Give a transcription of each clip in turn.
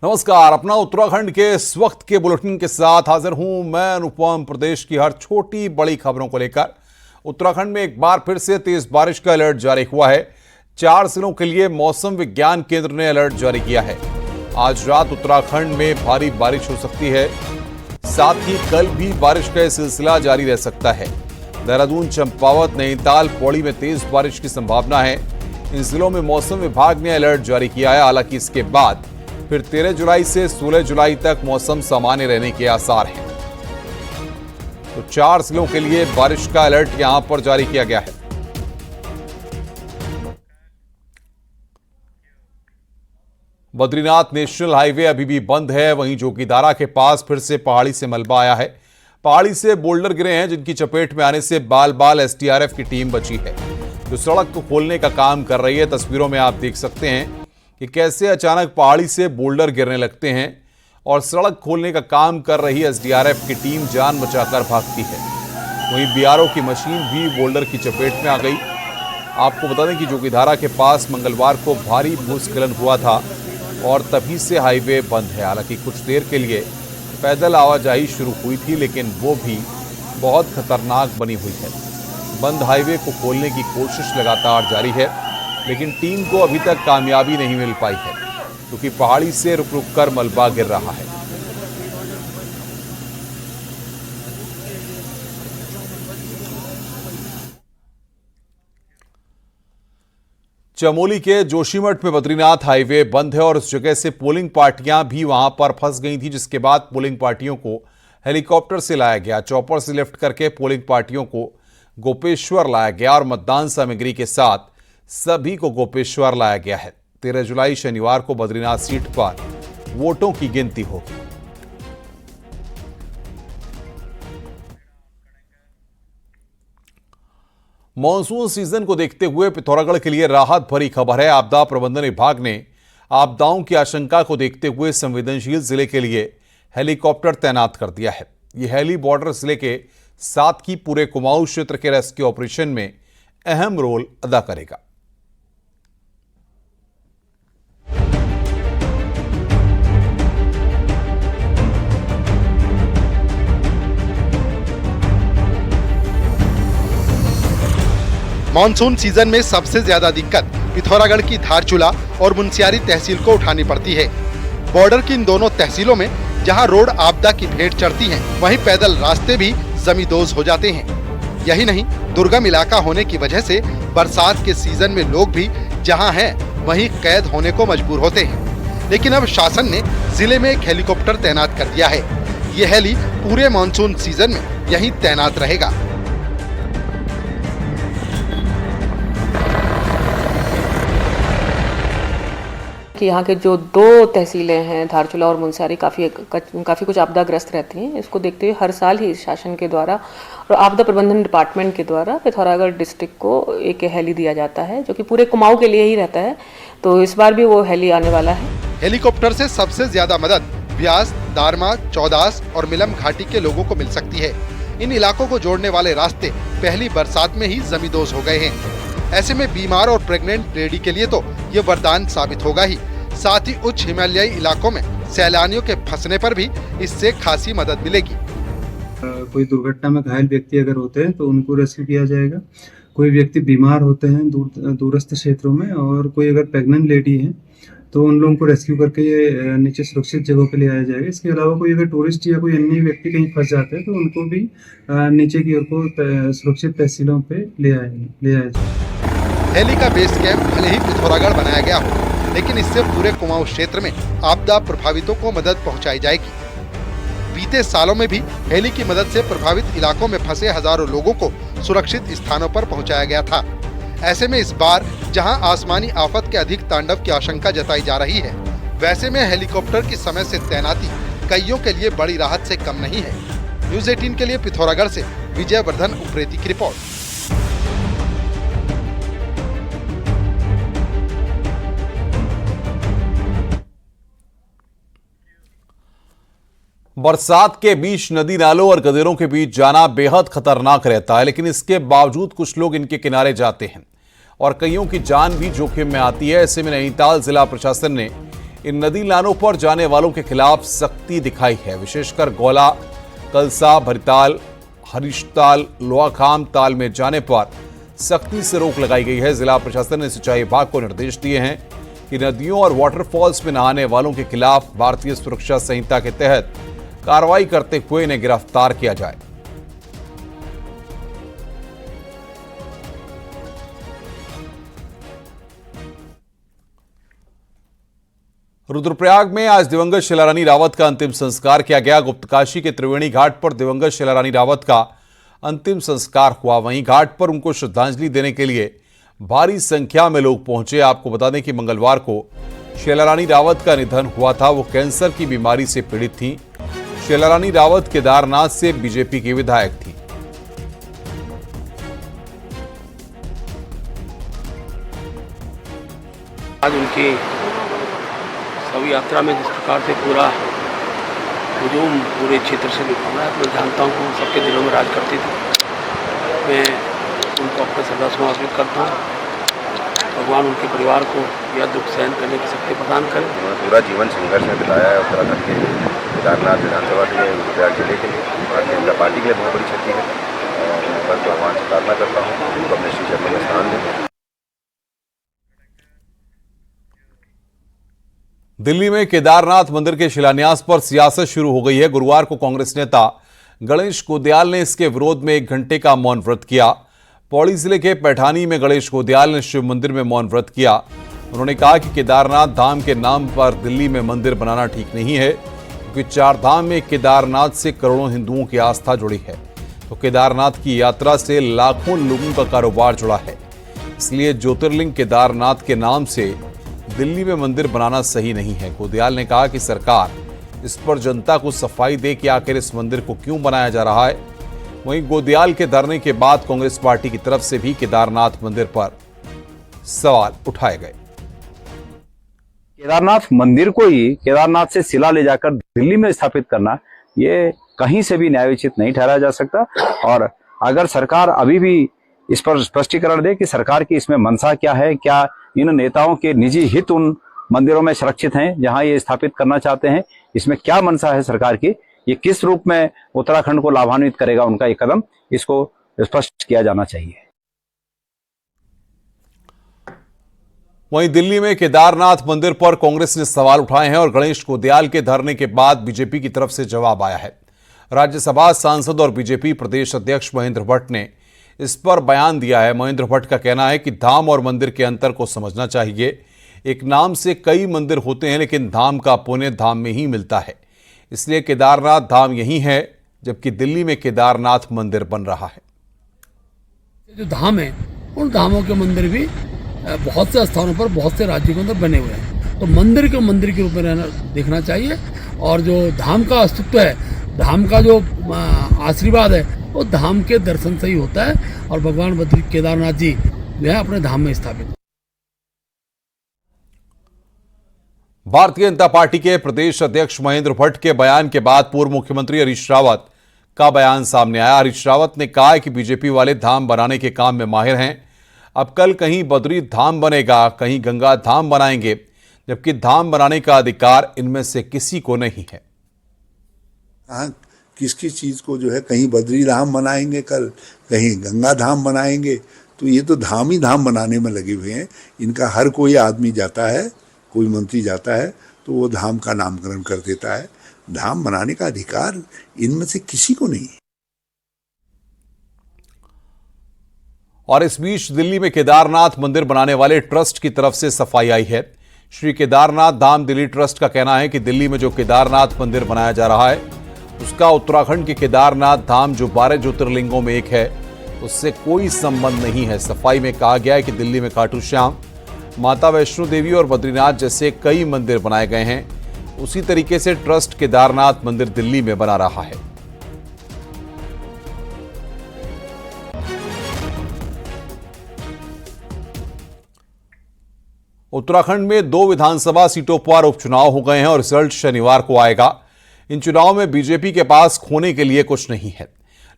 नमस्कार। अपना उत्तराखंड के इस वक्त के बुलेटिन के साथ हाजिर हूं मैं अनुपम। प्रदेश की हर छोटी बड़ी खबरों को लेकर उत्तराखंड में एक बार फिर से तेज बारिश का अलर्ट जारी हुआ है। 4 जिलों के लिए मौसम विज्ञान केंद्र ने अलर्ट जारी किया है। आज रात उत्तराखंड में भारी बारिश हो सकती है, साथ ही कल भी बारिश का सिलसिला जारी रह सकता है। देहरादून, चंपावत, नैनीताल, पौड़ी में तेज बारिश की संभावना है। इन जिलों में मौसम विभाग ने अलर्ट जारी किया है। हालांकि इसके बाद फिर 13 जुलाई से 16 जुलाई तक मौसम सामान्य रहने के आसार हैं। तो 4 जिलों के लिए बारिश का अलर्ट यहां पर जारी किया गया है। बद्रीनाथ नेशनल हाईवे अभी भी बंद है। वहीं जोगीदारा के पास फिर से पहाड़ी से मलबा आया है। पहाड़ी से बोल्डर गिरे हैं, जिनकी चपेट में आने से बाल बाल एसडीआरएफ की टीम बची है, जो सड़क को खोलने का काम कर रही है। तस्वीरों में आप देख सकते हैं कि कैसे अचानक पहाड़ी से बोल्डर गिरने लगते हैं और सड़क खोलने का काम कर रही एसडीआरएफ की टीम जान बचाकर भागती है। वहीं बीआरओ की मशीन भी बोल्डर की चपेट में आ गई। आपको बता दें कि जोगीधारा के पास मंगलवार को भारी भूस्खलन हुआ था और तभी से हाईवे बंद है। हालांकि कुछ देर के लिए पैदल आवाजाही शुरू हुई थी, लेकिन वो भी बहुत खतरनाक बनी हुई है। बंद हाईवे को खोलने की कोशिश लगातार जारी है, लेकिन टीम को अभी तक कामयाबी नहीं मिल पाई है, क्योंकि पहाड़ी से रुक रुक कर मलबा गिर रहा है। चमोली के जोशीमठ में बद्रीनाथ हाईवे बंद है और उस जगह से पोलिंग पार्टियां भी वहां पर फंस गई थी, जिसके बाद पोलिंग पार्टियों को हेलीकॉप्टर से लाया गया। चॉपर से लिफ्ट करके पोलिंग पार्टियों को गोपेश्वर लाया गया और मतदान सामग्री के साथ सभी को गोपेश्वर लाया गया है। 13 जुलाई शनिवार को बद्रीनाथ सीट पर वोटों की गिनती होगी। मॉनसून सीजन को देखते हुए पिथौरागढ़ के लिए राहत भरी खबर है। आपदा प्रबंधन विभाग ने आपदाओं की आशंका को देखते हुए संवेदनशील जिले के लिए हेलीकॉप्टर तैनात कर दिया है। यह हेली बॉर्डर जिले के साथ ही पूरे कुमाऊं क्षेत्र के रेस्क्यू ऑपरेशन में अहम रोल अदा करेगा। मानसून सीजन में सबसे ज्यादा दिक्कत पिथौरागढ़ की धारचूला और मुनस्यारी तहसील को उठानी पड़ती है। बॉर्डर की इन दोनों तहसीलों में जहां रोड आपदा की भेंट चढ़ती हैं, वहीं पैदल रास्ते भी जमींदोज हो जाते हैं। यही नहीं, दुर्गम इलाका होने की वजह से बरसात के सीजन में लोग भी जहां हैं वहीं कैद होने को मजबूर होते हैं। लेकिन अब शासन ने जिले में एक हेलीकॉप्टर तैनात कर दिया है। ये हेली पूरे मानसून सीजन में यहीं तैनात रहेगा। कि यहाँ के जो 2 तहसीलें हैं, धारचूला और मुनस्यारी, काफ़ी कुछ आपदाग्रस्त रहती हैं। इसको देखते हुए हर साल ही शासन के द्वारा और आपदा प्रबंधन डिपार्टमेंट के द्वारा पिथौरागढ़ डिस्ट्रिक्ट को एक हेली दिया जाता है, जो कि पूरे कुमाऊं के लिए ही रहता है। तो इस बार भी वो हेली आने वाला है। हेलीकॉप्टर से सबसे ज्यादा मदद ब्यास, दारमा, चौदास और मिलम घाटी के लोगों को मिल सकती है। इन इलाकों को जोड़ने वाले रास्ते पहली बरसात में ही जमींदोज हो गए हैं। ऐसे में बीमार और प्रेग्नेंट लेडी के लिए तो ये वरदान साबित होगा ही। साथ ही उच्च हिमालयी इलाकों में सैलानियों के फंसने पर भी इससे खासी मदद मिलेगी। कोई दुर्घटना में घायल व्यक्ति अगर होते हैं तो उनको रेस्क्यू किया जाएगा। कोई व्यक्ति बीमार होते हैं दूरस्थ क्षेत्रों में, और कोई अगर प्रेग्नेंट लेडी है तो उन लोगों को रेस्क्यू करके ये नीचे सुरक्षित जगहों पे ले आया जाएगा। इसके अलावा कोई अगर टूरिस्ट या कोई अन्य व्यक्ति कहीं फंस जाते हैं तो उनको भी नीचे की ओर को सुरक्षित तहसीलों पे ले आया जाएगा। हेली का बेस कैंप भले ही पिथौरागढ़ बनाया गया हो, लेकिन इससे पूरे कुमाऊं क्षेत्र में आपदा प्रभावितों को मदद पहुंचाई जाएगी। बीते सालों में भी हेली की मदद से प्रभावित इलाकों में फंसे हजारों लोगों को सुरक्षित स्थानों पर पहुंचाया गया था। ऐसे में इस बार जहां आसमानी आफत के अधिक तांडव की आशंका जताई जा रही है, वैसे में हेलीकॉप्टर की समय से तैनाती कईयों के लिए बड़ी राहत से कम नहीं है। न्यूज़ 18 के लिए पिथौरागढ़ से विजय वर्धन उप्रेती की रिपोर्ट। बरसात के बीच नदी नालों और गदेरों के बीच जाना बेहद खतरनाक रहता है, लेकिन इसके बावजूद कुछ लोग इनके किनारे जाते हैं और कईयों की जान भी जोखिम में आती है। ऐसे में नैनीताल जिला प्रशासन ने इन नदी नालों पर जाने वालों के खिलाफ सख्ती दिखाई है। विशेषकर गौला, कलसा, भरिताल, हरीशताल, लोहाखाम ताल में जाने पर सख्ती से रोक लगाई गई है। जिला प्रशासन ने सिंचाई विभाग को निर्देश दिए हैं कि नदियों और वाटरफॉल्स में नहाने वालों के खिलाफ भारतीय सुरक्षा संहिता के तहत कार्रवाई करते हुए इन्हें गिरफ्तार किया जाए। रुद्रप्रयाग में आज दिवंगत शिलारानी रावत का अंतिम संस्कार किया गया। गुप्तकाशी के त्रिवेणी घाट पर दिवंगत शिलारानी रावत का अंतिम संस्कार हुआ। वहीं घाट पर उनको श्रद्धांजलि देने के लिए भारी संख्या में लोग पहुंचे। आपको बता दें कि मंगलवार को शिलारानी रावत का निधन हुआ था। वो कैंसर की बीमारी से पीड़ित थी। शिलारानी रावत केदारनाथ से बीजेपी की विधायक थी। आज उनकी शव यात्रा में जिस प्रकार से पूरा हुजूम पूरे क्षेत्र से निकल रहा है, मैं जानता हूँ सबके दिलों में राज करती थी। मैं उनको अपना श्रद्धा समर्पित करता हूँ। भगवान उनके परिवार को यह दुख सहन करने की शक्ति प्रदान करें। उन्होंने पूरा जीवन संघर्ष में बिताया है उत्तराखंड के केदारनाथ विधानसभा के लिए, रुद्रप्रयाग जिले के लिए, भारतीय जनता पार्टी के लिए बहुत बड़ी क्षति है। और मैं बस भगवान से प्रार्थना करता हूँ उनको अपने श्री चरणों में स्थान दें। दिल्ली में केदारनाथ मंदिर के शिलान्यास पर सियासत शुरू हो गई है। गुरुवार को कांग्रेस नेता गणेश गोदयाल ने इसके विरोध में 1 घंटे का मौन व्रत किया। पौड़ी जिले के पैठानी में गणेश गोदयाल ने शिव मंदिर में मौन व्रत किया। उन्होंने कहा कि केदारनाथ धाम के नाम पर दिल्ली में मंदिर बनाना ठीक नहीं है, क्योंकि 4 धाम में केदारनाथ से करोड़ों हिंदुओं की आस्था जुड़ी है। तो केदारनाथ की यात्रा से लाखों लोगों का कारोबार जुड़ा है। इसलिए ज्योतिर्लिंग केदारनाथ के नाम से दिल्ली में मंदिर बनाना सही नहीं है। गोदयाल ने कहा कि सरकार इस पर जनता को सफाई दे कि आखिर इस मंदिर को क्यों बनाया जा रहा है। वहीं गोदयाल के धरने के बाद कांग्रेस पार्टी की तरफ से भी केदारनाथ मंदिर पर सवाल उठाए गए। केदारनाथ मंदिर को ही केदारनाथ से शिला ले जाकर दिल्ली में स्थापित करना, ये कहीं से भी न्यायोचित नहीं ठहराया जा सकता। और अगर सरकार अभी भी इस पर स्पष्टीकरण दे कि सरकार की इसमें मंशा क्या है, क्या इन नेताओं के निजी हित उन मंदिरों में सुरक्षित हैं जहां ये स्थापित करना चाहते हैं, इसमें क्या मंशा है सरकार की, ये किस रूप में उत्तराखंड को लाभान्वित करेगा उनका ये कदम, इसको स्पष्ट किया जाना चाहिए। वहीं दिल्ली में केदारनाथ मंदिर पर कांग्रेस ने सवाल उठाए हैं और गणेश गोदयाल के धरने के बाद बीजेपी की तरफ से जवाब आया है। राज्यसभा सांसद और बीजेपी प्रदेश अध्यक्ष महेंद्र भट्ट ने इस पर बयान दिया है। महेंद्र भट्ट का कहना है कि धाम और मंदिर के अंतर को समझना चाहिए। एक नाम से कई मंदिर होते हैं, लेकिन धाम का पुण्य धाम में ही मिलता है। इसलिए केदारनाथ धाम यही है, जबकि दिल्ली में केदारनाथ मंदिर बन रहा है। जो धाम है उन धामों के मंदिर भी बहुत से स्थानों पर बहुत से राज्यों के अंदर बने हुए हैं। तो मंदिर को मंदिर के रूप में रहना देखना चाहिए। और जो धाम का अस्तित्व है, धाम का जो आशीर्वाद है, वो धाम के दर्शन से ही होता है। और भगवान बद्री केदारनाथ जी जो है अपने धाम में स्थापित। भारतीय जनता पार्टी के प्रदेश अध्यक्ष महेंद्र भट्ट के बयान के बाद पूर्व मुख्यमंत्री हरीश रावत का बयान सामने आया। हरीश रावत ने कहा कि बीजेपी वाले धाम बनाने के काम में माहिर हैं। अब कल कहीं बद्री धाम बनेगा, कहीं गंगा धाम बनाएंगे, जबकि धाम बनाने का अधिकार इनमें से किसी को नहीं है। किसकी चीज को जो है, कहीं बद्री धाम बनाएंगे, कल कहीं गंगा धाम बनाएंगे। तो ये तो धाम ही धाम बनाने में लगे हुए हैं। इनका हर कोई आदमी जाता है, कोई मंत्री जाता है तो वो धाम का नामकरण कर देता है। धाम बनाने का अधिकार इनमें से किसी को नहीं है। और इस बीच दिल्ली में केदारनाथ मंदिर बनाने वाले ट्रस्ट की तरफ से सफाई आई है। श्री केदारनाथ धाम दिल्ली ट्रस्ट का कहना है कि दिल्ली में जो केदारनाथ मंदिर बनाया जा रहा है, उसका उत्तराखंड के केदारनाथ धाम जो 12 ज्योतिर्लिंगों में एक है, उससे कोई संबंध नहीं है। सफाई में कहा गया है कि दिल्ली में खाटू श्याम, माता वैष्णो देवी और बद्रीनाथ जैसे कई मंदिर बनाए गए हैं। उसी तरीके से ट्रस्ट केदारनाथ मंदिर दिल्ली में बना रहा है। उत्तराखंड में 2 विधानसभा सीटों पर उपचुनाव हो गए हैं और रिजल्ट शनिवार को आएगा। इन चुनाव में बीजेपी के पास खोने के लिए कुछ नहीं है,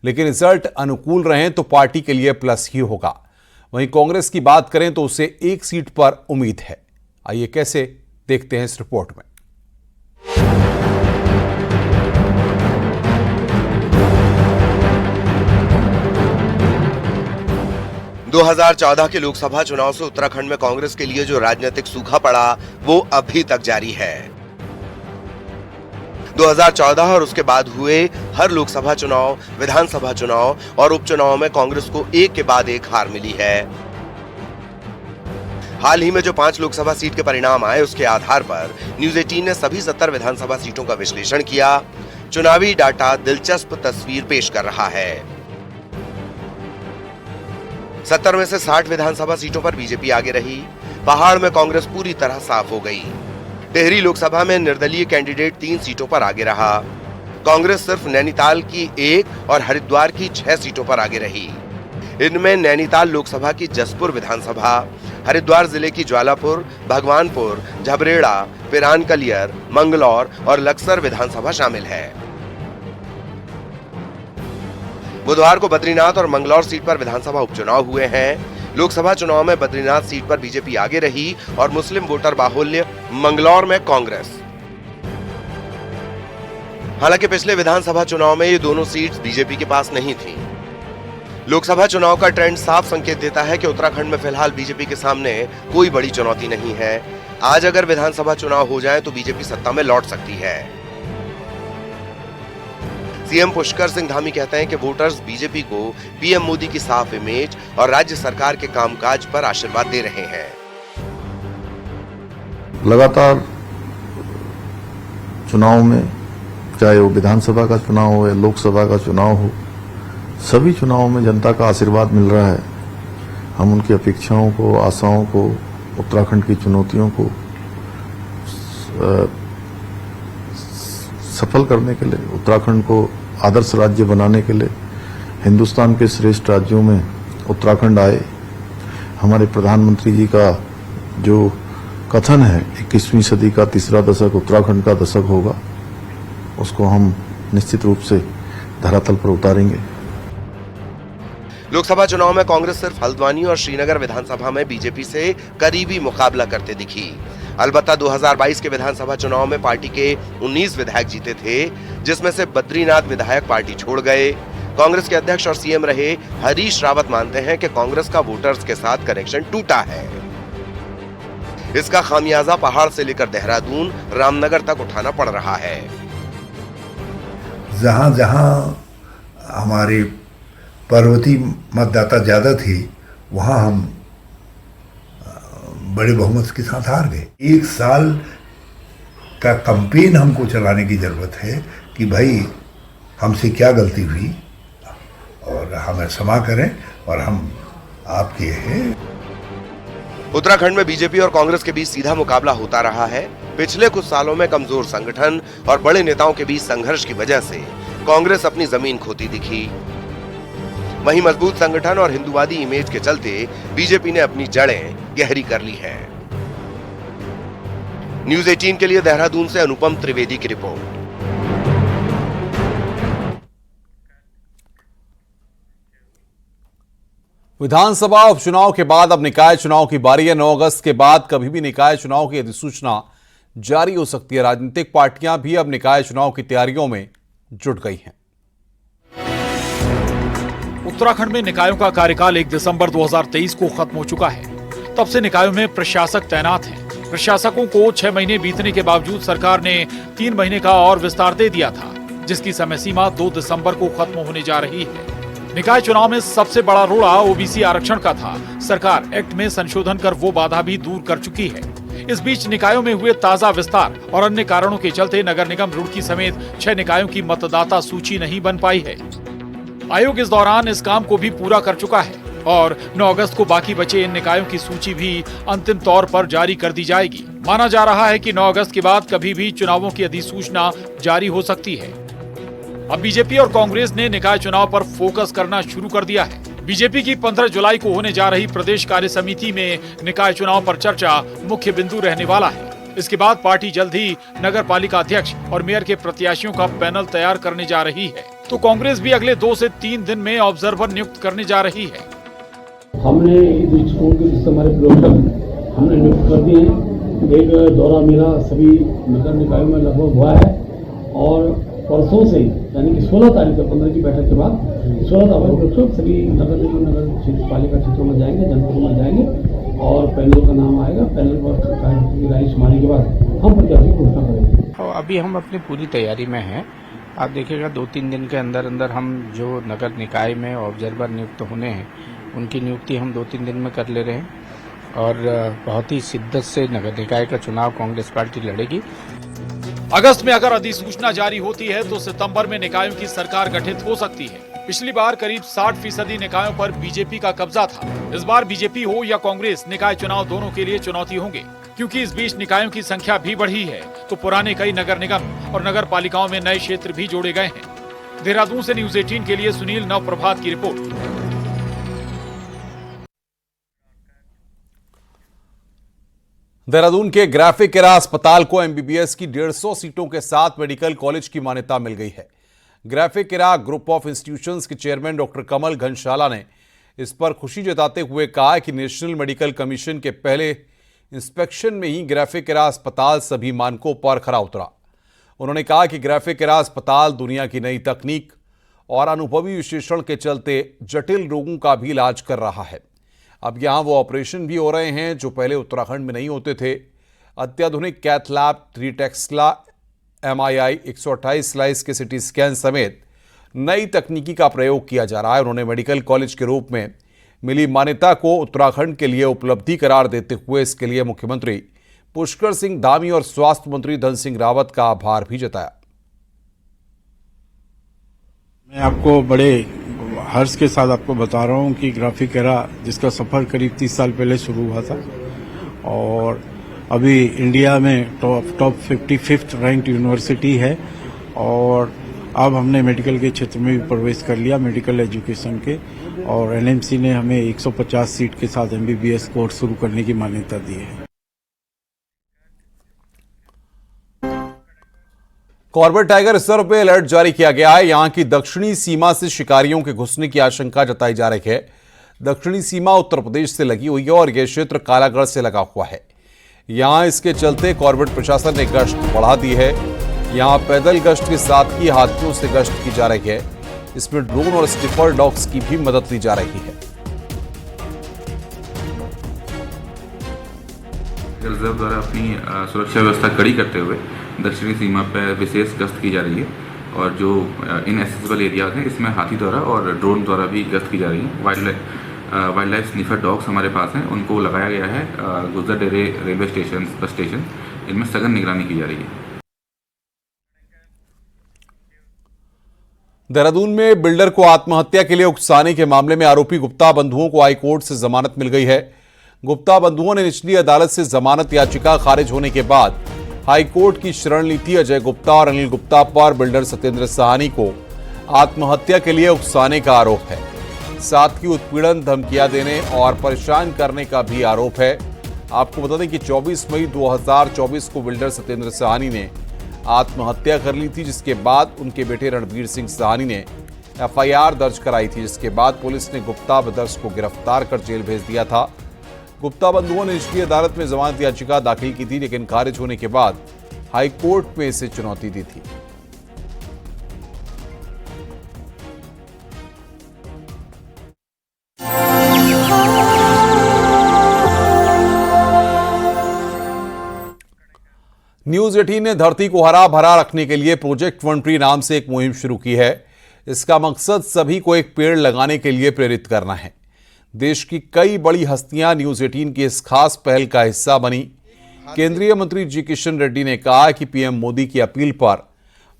लेकिन रिजल्ट अनुकूल रहें तो पार्टी के लिए प्लस ही होगा। वहीं कांग्रेस की बात करें तो उसे 1 सीट पर उम्मीद है। आइए कैसे देखते हैं इस रिपोर्ट में। 2014 के लोकसभा चुनाव से उत्तराखंड में कांग्रेस के लिए जो राजनीतिक सूखा पड़ा वो अभी तक जारी है। 2014 और उसके बाद हुए हर लोकसभा चुनाव, विधानसभा चुनाव और उपचुनाव में कांग्रेस को एक के बाद एक हार मिली है। हाल ही में जो 5 लोकसभा सीट के परिणाम आए उसके आधार पर न्यूज 18 ने सभी 70 विधानसभा सीटों का विश्लेषण किया। चुनावी डाटा दिलचस्प तस्वीर पेश कर रहा है। 70 में से 60 विधानसभा सीटों पर बीजेपी आगे रही। पहाड़ में कांग्रेस पूरी तरह साफ हो गई। टिहरी लोकसभा में निर्दलीय कैंडिडेट 3 सीटों पर आगे रहा। कांग्रेस सिर्फ नैनीताल की 1 और हरिद्वार की 6 सीटों पर आगे रही। इनमें नैनीताल लोकसभा की जसपुर विधानसभा, हरिद्वार जिले की ज्वालापुर, भगवानपुर, झबरेड़ा, पिरानकलियर, मंगलौर और लक्सर विधानसभा शामिल है। बुधवार को बद्रीनाथ और मंगलौर सीट पर विधानसभा उपचुनाव हुए हैं। लोकसभा चुनाव में बद्रीनाथ सीट पर बीजेपी आगे रही और मुस्लिम वोटर बाहुल्य मंगलौर में कांग्रेस। हालांकि पिछले विधानसभा चुनाव में ये दोनों सीट्स बीजेपी के पास नहीं थी। लोकसभा चुनाव का ट्रेंड साफ संकेत देता है कि उत्तराखंड में फिलहाल बीजेपी के सामने कोई बड़ी चुनौती नहीं है। आज अगर विधानसभा चुनाव हो जाए तो बीजेपी सत्ता में लौट सकती है। सीएम पुष्कर सिंह धामी कहते हैं कि वोटर्स बीजेपी को पीएम मोदी की साफ इमेज और राज्य सरकार के कामकाज पर आशीर्वाद दे रहे हैं। लगातार चुनाव में, चाहे वो विधानसभा का चुनाव हो या लोकसभा का चुनाव हो, सभी चुनावों में जनता का आशीर्वाद मिल रहा है। हम उनकी अपेक्षाओं को, आशाओं को, उत्तराखंड की चुनौतियों को सफल करने के लिए, उत्तराखंड को आदर्श राज्य बनाने के लिए हिंदुस्तान के श्रेष्ठ राज्यों में उत्तराखंड आए। हमारे प्रधानमंत्री जी का जो कथन है 21वीं सदी का तीसरा दशक उत्तराखंड का दशक होगा, उसको हम निश्चित रूप से धरातल पर उतारेंगे। लोकसभा चुनाव में कांग्रेस सिर्फ हल्द्वानी और श्रीनगर विधानसभा में बीजेपी से करीबी मुकाबला करते दिखी। अलबत्ता 2022 के विधानसभा चुनाव में पार्टी के 19 विधायक जीते थे, जिसमें से बद्रीनाथ विधायक पार्टी छोड़ गए। कांग्रेस के अध्यक्ष और सीएम रहे हरीश रावत मानते हैं कि कांग्रेस का वोटर्स के साथ कनेक्शन टूटा है। इसका खामियाजा पहाड़ से लेकर देहरादून, रामनगर तक उठाना पड़ रहा है। जहां जहां हमारे पर्वतीय मतदाता ज्यादा थे, वहां हम बड़े बहुमत के साथ हार गए। 1 साल का कैंपेन हमको चलाने की जरूरत है कि भाई हमसे क्या गलती हुई और हमें क्षमा करें और हम आपके हैं। उत्तराखंड में बीजेपी और कांग्रेस के बीच सीधा मुकाबला होता रहा है। पिछले कुछ सालों में कमजोर संगठन और बड़े नेताओं के बीच संघर्ष की वजह से कांग्रेस अपनी जमीन खोती दिखी। वहीं मजबूत संगठन और हिंदूवादी इमेज के चलते बीजेपी ने अपनी जड़ें गहरी कर ली हैं। न्यूज 18 के लिए देहरादून से अनुपम त्रिवेदी की रिपोर्ट। विधानसभा उपचुनाव के बाद अब निकाय चुनाव की बारी है। 9 अगस्त के बाद कभी भी निकाय चुनाव की अधिसूचना जारी हो सकती है। राजनीतिक पार्टियां भी अब निकाय चुनाव की तैयारियों में जुट गई हैं। उत्तराखंड में निकायों का कार्यकाल 1 दिसंबर 2023 को खत्म हो चुका है। तब से निकायों में प्रशासक तैनात हैं। प्रशासकों को 6 महीने बीतने के बावजूद सरकार ने 3 महीने का और विस्तार दे दिया था, जिसकी समय सीमा 2 दिसंबर को खत्म होने जा रही है। निकाय चुनाव में सबसे बड़ा रोड़ा ओबीसी आरक्षण का था। सरकार एक्ट में संशोधन कर वो बाधा भी दूर कर चुकी है। इस बीच निकायों में हुए ताजा विस्तार और अन्य कारणों के चलते नगर निगम रुड़की समेत 6 निकायों की मतदाता सूची नहीं बन पाई है। आयोग इस दौरान इस काम को भी पूरा कर चुका है और 9 अगस्त को बाकी बचे इन निकायों की सूची भी अंतिम तौर पर जारी कर दी जाएगी। माना जा रहा है कि 9 अगस्त के बाद कभी भी चुनावों की अधिसूचना जारी हो सकती है। अब बीजेपी और कांग्रेस ने निकाय चुनाव पर फोकस करना शुरू कर दिया है। बीजेपी की 15 जुलाई को होने जा रही प्रदेश कार्य समिति में निकाय चुनाव पर चर्चा मुख्य बिंदु रहने वाला है। इसके बाद पार्टी जल्द ही नगर पालिका अध्यक्ष और मेयर के प्रत्याशियों का पैनल तैयार करने जा रही है। तो कांग्रेस भी अगले 2 से 3 दिन में ऑब्जर्वर नियुक्त करने जा रही है। हमने इस दृष्टिकोण के जिससे हमारे प्रवक्ता हमने नियुक्त कर दिए हैं एक दौरा मेरा सभी नगर निकायों में लगभग हुआ है और परसों से यानी कि 16 तारीख को 15 की बैठक के बाद 16 तारीख को सभी नगर पालिका क्षेत्रों में जाएंगे, जनपदों में जाएंगे और पैनल का नाम आएगा। पैनल पर राय शुमारी के बाद हम प्रत्याशी की घोषणा करेंगे। अभी हम अपनी पूरी तैयारी में हैं। आप देखिएगा 2-3 दिन के अंदर अंदर हम जो नगर निकाय में ऑब्जर्वर नियुक्त होने हैं उनकी नियुक्ति हम 2-3 दिन में कर ले रहे हैं और बहुत ही शिद्दत से नगर निकाय का चुनाव कांग्रेस पार्टी लड़ेगी। अगस्त में अगर अधिसूचना जारी होती है तो सितंबर में निकायों की सरकार गठित हो सकती है। पिछली बार करीब 60% निकायों पर बीजेपी का कब्जा था। इस बार बीजेपी हो या कांग्रेस, निकाय चुनाव दोनों के लिए चुनौती होंगे, क्योंकि इस बीच निकायों की संख्या भी बढ़ी है तो पुराने कई नगर निगम और नगर पालिकाओं में नए क्षेत्र भी जोड़े गए हैं। देहरादून से न्यूज 18 के लिए सुनील नवप्रभात की रिपोर्ट। देहरादून के ग्राफिक एरा अस्पताल को एमबीबीएस की 150 सीटों के साथ मेडिकल कॉलेज की मान्यता मिल गई है। Graphic era group of institutions के चेयरमैन डॉक्टर कमल घनशाला ने इस पर खुशी जताते हुए कहा कि नेशनल मेडिकल कमीशन के पहले इंस्पेक्शन में ही ग्राफिक एरा अस्पताल सभी मानकों पर खरा उतरा। उन्होंने कहा कि ग्राफिक एरा अस्पताल दुनिया की नई तकनीक और अनुभवी विशेषण के चलते जटिल रोगों का भी इलाज कर रहा है। अब यहां वो ऑपरेशन भी हो रहे हैं जो पहले उत्तराखंड में नहीं होते थे। अत्याधुनिक cath lab, 3 Tesla MRI, 128 slice के सिटी स्कैन समेत नई तकनीकी का प्रयोग किया जा रहा है। उन्होंने मेडिकल कॉलेज के रूप में मिली मान्यता को उत्तराखंड के लिए उपलब्धि करार देते हुए इसके लिए मुख्यमंत्री पुष्कर सिंह धामी और स्वास्थ्य मंत्री धन सिंह रावत का आभार भी जताया। मैं आपको बड़े हर्ष के साथ आपको बता रहा हूं कि ग्राफिक एरा जिसका सफर करीब 30 साल पहले शुरू हुआ था और अभी इंडिया में टॉप 55th रैंक्ड यूनिवर्सिटी है और अब हमने मेडिकल के क्षेत्र में भी प्रवेश कर लिया, मेडिकल एजुकेशन के, और एनएमसी ने हमें 150 सीट के साथ एमबीबीएस कोर्स शुरू करने की मान्यता दी है। कॉर्बेट टाइगर रिजर्व पे अलर्ट जारी किया गया है। यहां की दक्षिणी सीमा से शिकारियों के घुसने की आशंका जताई जा रही है। दक्षिणी सीमा उत्तर प्रदेश से लगी हुई है और यह क्षेत्र कालागढ़ से लगा हुआ है। यहां इसके चलते कॉर्बेट प्रशासन ने गश्त बढ़ा दी है। यहां पैदल गश्त के साथ ही हाथियों से गश्त की जा रही है। इसमें ड्रोन और स्निपर डॉग्स की भी मदद ली जा रही है। रिजर्व द्वारा अपनी सुरक्षा व्यवस्था कड़ी करते हुए दक्षिणी सीमा पर विशेष गश्त की जा रही है और जो इनएक्सेसिबल एरियाज हैं इसमें हाथी द्वारा और ड्रोन द्वारा भी गश्त की जा रही है। वाइल्ड लाइफ स्निफर डॉग्स हमारे पास हैं, उनको लगाया गया है गुजरडेरे रेलवे स्टेशन, बस स्टेशन, इनमें सघन निगरानी की जा रही है। देहरादून में बिल्डर को आत्महत्या के लिए उकसाने के मामले में आरोपी गुप्ता बंधुओं को हाईकोर्ट से जमानत मिल गई है। गुप्ता बंधुओं ने निचली अदालत से जमानत याचिका खारिज होने के बाद हाईकोर्ट की शरण ली थी। अजय गुप्ता और अनिल गुप्ता पर बिल्डर सत्येंद्र साहनी को आत्महत्या के लिए उकसाने का आरोप है। साथ ही उत्पीड़न, धमकियां देने और परेशान करने का भी आरोप है। आपको बता दें कि 24 मई 2024 को बिल्डर सत्येंद्र साहनी ने आत्महत्या कर ली थी, जिसके बाद उनके बेटे रणबीर सिंह साहनी ने FIR दर्ज कराई थी, जिसके बाद पुलिस ने गुप्ता ब्रदर्स को गिरफ्तार कर जेल भेज दिया था। गुप्ता बंधुओं ने निचली अदालत में जमानत याचिका दाखिल की थी, लेकिन खारिज होने के बाद हाईकोर्ट में इसे चुनौती दी थी। न्यूज 18 ने धरती को हरा भरा रखने के लिए प्रोजेक्ट वन ट्री नाम से एक मुहिम शुरू की है। इसका मकसद सभी को एक पेड़ लगाने के लिए प्रेरित करना है। देश की कई बड़ी हस्तियां न्यूज 18 की इस खास पहल का हिस्सा बनी। केंद्रीय मंत्री जी किशन रेड्डी ने कहा कि पीएम मोदी की अपील पर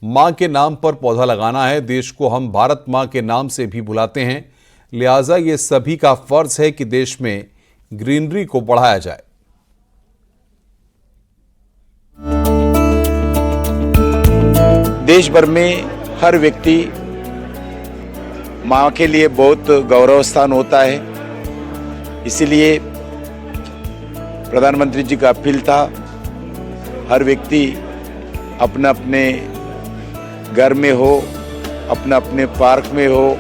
मां के नाम पर पौधा लगाना है। देश को हम भारत मां के नाम से भी बुलाते हैं, लिहाजा ये सभी का फर्ज है कि देश में ग्रीनरी को बढ़ाया जाए। देश भर में हर व्यक्ति मां के लिए बहुत गौरव स्थान होता है, इसीलिए प्रधानमंत्री जी का अपील था हर व्यक्ति अपने अपने घर में हो, अपने अपने पार्क में हो,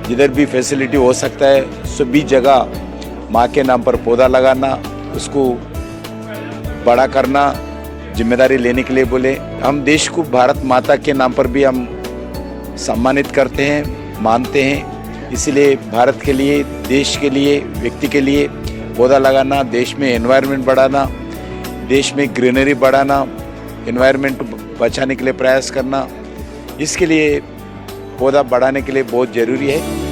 जिधर भी फैसिलिटी हो सकता है सभी जगह मां के नाम पर पौधा लगाना, उसको बड़ा करना, जिम्मेदारी लेने के लिए बोले। हम देश को भारत माता के नाम पर भी हम सम्मानित करते हैं, मानते हैं। इसलिए भारत के लिए, देश के लिए, व्यक्ति के लिए पौधा लगाना, देश में एनवायरनमेंट बढ़ाना, देश में ग्रीनरी बढ़ाना, एनवायरनमेंट बचाने के लिए प्रयास करना, इसके लिए पौधा बढ़ाने के लिए बहुत ज़रूरी है।